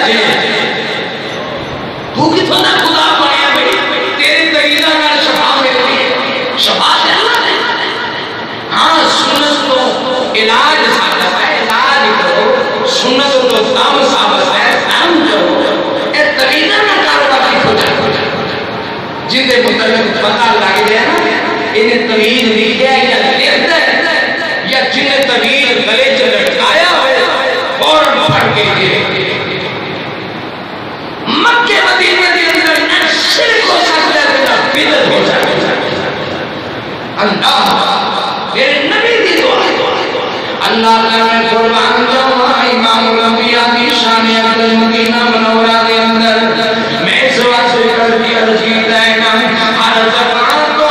جے تو کتوں نہ خدا بنیا بھئی تیرے طریقہ نہ شفا ملتی ہے شفا سے اللہ نے ہاں سنت تو علاج ثابت ہے علاج کرو سنت تو دم ثابت ہے دم کرو اے طریقہ نہ کاروبار کی ہو جائے جن کے متعلق پتہ لگ گیا نا انہیں طویل لکھیا یا لکھتا ہے یا جنہیں طویل گلے سے لٹکایا ہوئے فوراً پھڑ کے گئے مکہ مدینہ کے اندر نہ شرک ہو سکتا ہے نہ بدعت ہو سکتا ہے اللہ میرے نبی دی دعا اللہ کا میں قربان جاؤں امام الانبیاء کی شان عبد المدینہ منورہ کے اندر میں اس واسطے کر کے عرض کیتا ہے نا ہر زبان کو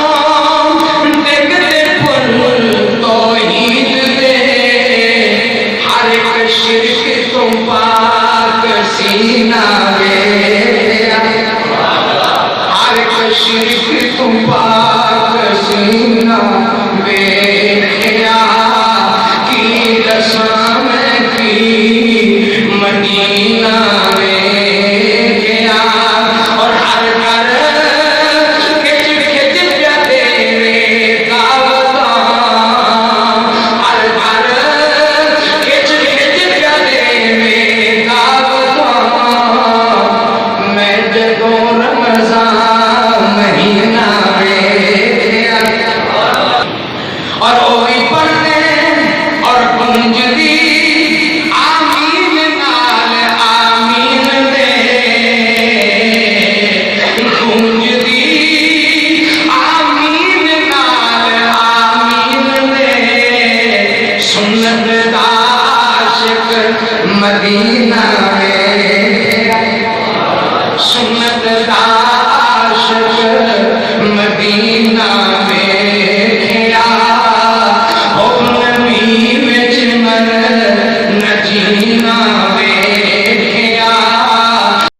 دیکھتے پل توحید دے ہر ایک شرک تو پاک سینہ شرک تم پاک سینہ بیٹھیا کی رسم کی مدینہ میں گیا اور ہر گھر کھچ کھچ پیا دے دعوتاں ہر گھر کھچ کھچ پیا دے دعوتاں میں جگوں رمضان اور وہی پڑھنے اور گونج دی آمین نال آمین دے گونج دی آمین نال آمین دے سنت دا عاشق مدینہ میں سنت دا عاشق